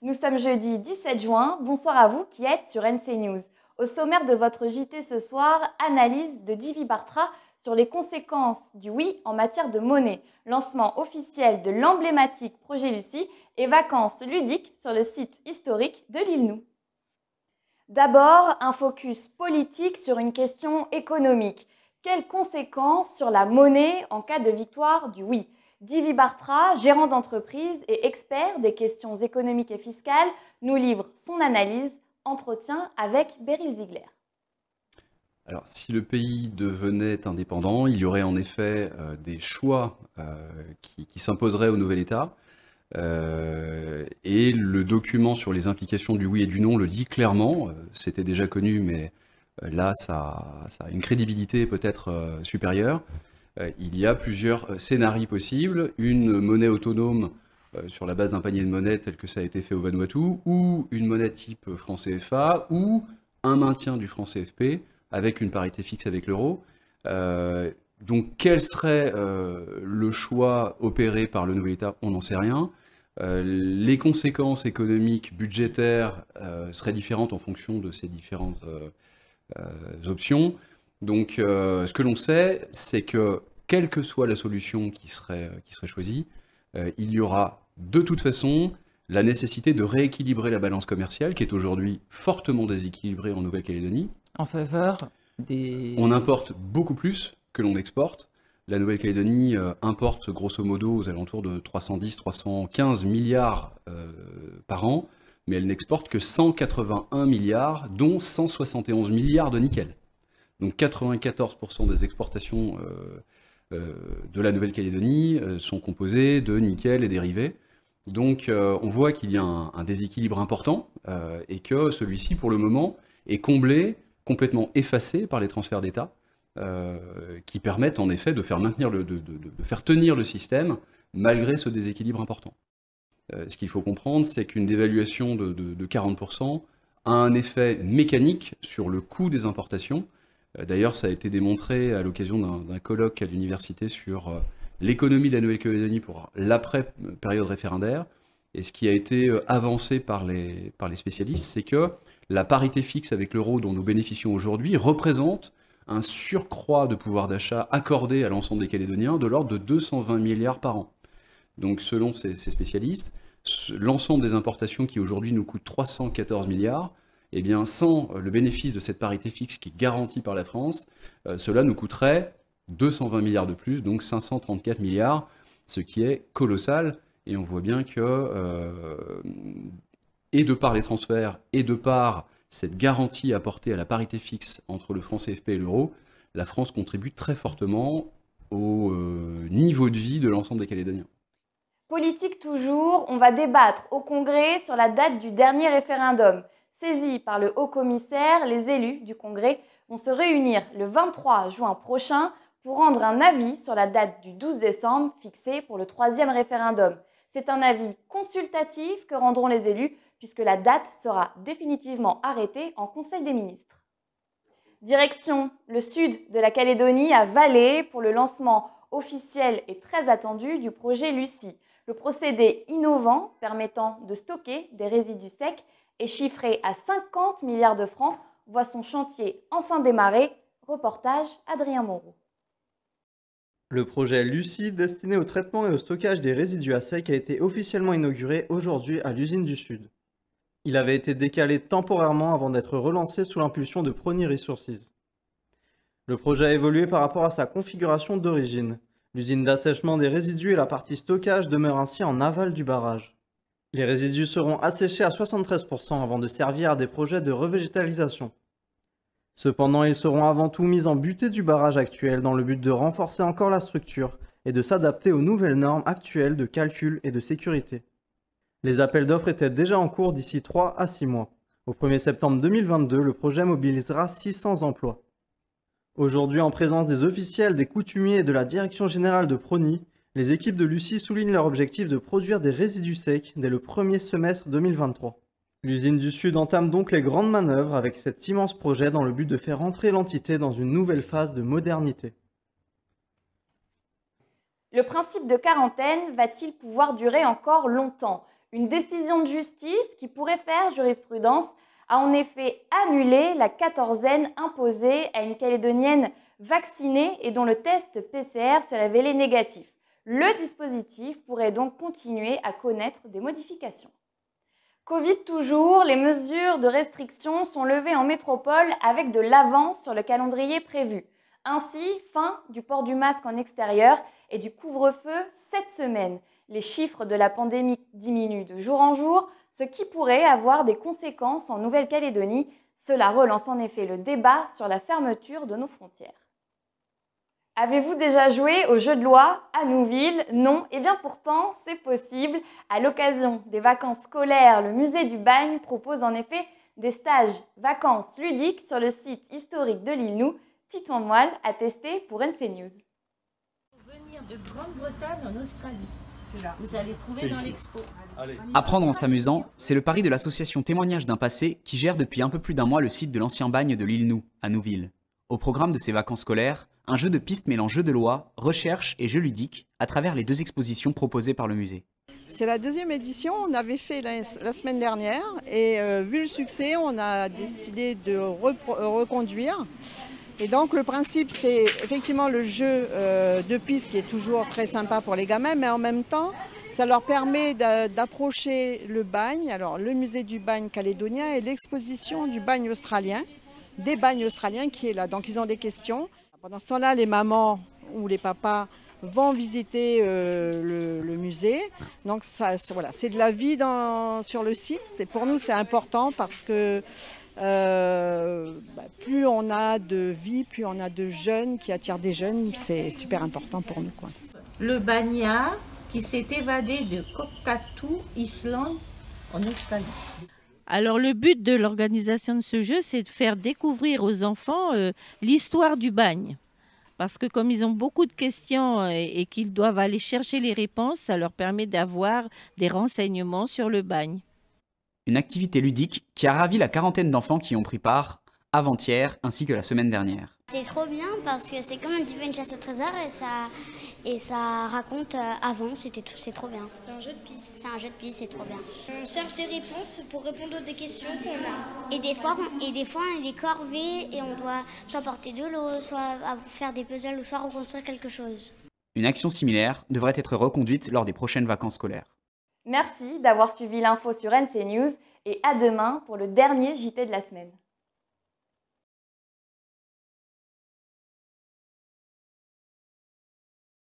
Nous sommes jeudi 17 juin. Bonsoir à vous qui êtes sur NC News. Au sommaire de votre JT ce soir, analyse de Divi Bartra sur les conséquences du oui en matière de monnaie, lancement officiel de l'emblématique projet Lucie et vacances ludiques sur le site historique de l'île Nou. D'abord, un focus politique sur une question économique. Quelles conséquences sur la monnaie en cas de victoire du oui ? Divi Bartra, gérant d'entreprise et expert des questions économiques et fiscales, nous livre son analyse. Entretien avec Beryl Ziegler. Alors, si le pays devenait indépendant, il y aurait en effet des choix qui s'imposeraient au nouvel État. Et le document sur les implications du oui et du non le dit clairement. C'était déjà connu, mais là, ça a une crédibilité peut-être supérieure. Il y a plusieurs scénarios possibles. Une monnaie autonome sur la base d'un panier de monnaie tel que ça a été fait au Vanuatu, ou une monnaie type franc CFA, ou un maintien du franc CFP avec une parité fixe avec l'euro. Donc quel serait le choix opéré par le nouvel État? On n'en sait rien. Les conséquences économiques, budgétaires seraient différentes en fonction de ces différentes options. Donc ce que l'on sait, c'est que quelle que soit la solution qui serait choisie, il y aura de toute façon la nécessité de rééquilibrer la balance commerciale qui est aujourd'hui fortement déséquilibrée en Nouvelle-Calédonie. En faveur des... On importe beaucoup plus que l'on exporte. La Nouvelle-Calédonie importe grosso modo aux alentours de 310-315 milliards par an, mais elle n'exporte que 181 milliards, dont 171 milliards de nickel. Donc 94% des exportations de la Nouvelle-Calédonie sont composées de nickel et dérivés. Donc on voit qu'il y a un déséquilibre important et que celui-ci, pour le moment, est comblé, complètement effacé par les transferts d'État qui permettent en effet de faire tenir le système malgré ce déséquilibre important. Ce qu'il faut comprendre, c'est qu'une dévaluation de 40% a un effet mécanique sur le coût des importations. D'ailleurs, ça a été démontré à l'occasion d'un colloque à l'université sur l'économie de la Nouvelle-Calédonie pour l'après-période référendaire. Et ce qui a été avancé par les spécialistes, c'est que la parité fixe avec l'euro dont nous bénéficions aujourd'hui représente un surcroît de pouvoir d'achat accordé à l'ensemble des Calédoniens de l'ordre de 220 milliards par an. Donc selon ces spécialistes, l'ensemble des importations qui aujourd'hui nous coûtent 314 milliards, eh bien, sans le bénéfice de cette parité fixe qui est garantie par la France, cela nous coûterait 220 milliards de plus, donc 534 milliards, ce qui est colossal. Et on voit bien que, et de par les transferts, et de par cette garantie apportée à la parité fixe entre le franc CFP et l'euro, la France contribue très fortement au niveau de vie de l'ensemble des Calédoniens. Politique toujours, on va débattre au Congrès sur la date du dernier référendum. Saisis par le haut-commissaire, les élus du Congrès vont se réunir le 23 juin prochain pour rendre un avis sur la date du 12 décembre fixée pour le 3e référendum. C'est un avis consultatif que rendront les élus puisque la date sera définitivement arrêtée en Conseil des ministres. Direction le sud de la Calédonie à Valais pour le lancement officiel et très attendu du projet Lucie. Le procédé innovant permettant de stocker des résidus secs est chiffré à 50 milliards de francs, voit son chantier enfin démarré. Reportage Adrien Moreau. Le projet Lucie, destiné au traitement et au stockage des résidus à sec, a été officiellement inauguré aujourd'hui à l'usine du Sud. Il avait été décalé temporairement avant d'être relancé sous l'impulsion de Prony Resources. Le projet a évolué par rapport à sa configuration d'origine. L'usine d'assèchement des résidus et la partie stockage demeurent ainsi en aval du barrage. Les résidus seront asséchés à 73% avant de servir à des projets de revégétalisation. Cependant, ils seront avant tout mis en butée du barrage actuel dans le but de renforcer encore la structure et de s'adapter aux nouvelles normes actuelles de calcul et de sécurité. Les appels d'offres étaient déjà en cours d'ici 3 à 6 mois. Au 1er septembre 2022, le projet mobilisera 600 emplois. Aujourd'hui, en présence des officiels, des coutumiers et de la direction générale de Prony, les équipes de Lucie soulignent leur objectif de produire des résidus secs dès le premier semestre 2023. L'usine du Sud entame donc les grandes manœuvres avec cet immense projet dans le but de faire entrer l'entité dans une nouvelle phase de modernité. Le principe de quarantaine va-t-il pouvoir durer encore longtemps ? Une décision de justice qui pourrait faire jurisprudence a en effet annulé la quatorzaine imposée à une Calédonienne vaccinée et dont le test PCR s'est révélé négatif. Le dispositif pourrait donc continuer à connaître des modifications. Covid toujours, les mesures de restriction sont levées en métropole avec de l'avance sur le calendrier prévu. Ainsi, fin du port du masque en extérieur et du couvre-feu cette semaine. Les chiffres de la pandémie diminuent de jour en jour, ce qui pourrait avoir des conséquences en Nouvelle-Calédonie. Cela relance en effet le débat sur la fermeture de nos frontières. Avez-vous déjà joué au jeu de loi à Nouville? Non? Eh bien pourtant, c'est possible. À l'occasion des vacances scolaires, le musée du Bagne propose en effet des stages vacances ludiques sur le site historique de l'île Nou. Titouan Moelle a testé pour NC News. Venir de Grande-Bretagne en Australie. Vous allez trouver dans l'expo. Apprendre en s'amusant, c'est le pari de l'association Témoignages d'un passé qui gère depuis un peu plus d'un mois le site de l'ancien bagne de l'île Nou, à Nouville. Au programme de ces vacances scolaires, un jeu de piste mêlant jeu de loi, recherche et jeux ludiques à travers les 2 expositions proposées par le musée. C'est la 2e édition, on avait fait la semaine dernière et vu le succès, on a décidé de reconduire. Et donc le principe, c'est effectivement le jeu de piste qui est toujours très sympa pour les gamins, mais en même temps, ça leur permet d'approcher le bagne, alors le musée du bagne calédonien et l'exposition du bagne australien, des bagnes australiens qui est là. Donc ils ont des questions. Pendant ce temps-là, les mamans ou les papas vont visiter le musée. Donc voilà, c'est de la vie sur le site. Et pour nous, c'est important parce que plus on a de vie, plus on a de jeunes qui attirent des jeunes. C'est super important pour nous, quoi. Le bagnard qui s'est évadé de Cockatoo Island en Australie. Alors le but de l'organisation de ce jeu, c'est de faire découvrir aux enfants l'histoire du bagne. Parce que comme ils ont beaucoup de questions et qu'ils doivent aller chercher les réponses, ça leur permet d'avoir des renseignements sur le bagne. Une activité ludique qui a ravi la quarantaine d'enfants qui y ont pris part avant-hier ainsi que la semaine dernière. C'est trop bien parce que c'est comme un petit peu une chasse au trésor et ça raconte avant, c'est trop bien. C'est un jeu de piste. C'est un jeu de piste, c'est trop bien. On cherche des réponses pour répondre aux des questions qu'on a. Et des fois on a des corvées et on doit soit porter de l'eau, soit faire des puzzles ou soit reconstruire quelque chose. Une action similaire devrait être reconduite lors des prochaines vacances scolaires. Merci d'avoir suivi l'info sur NC News et à demain pour le dernier JT de la semaine.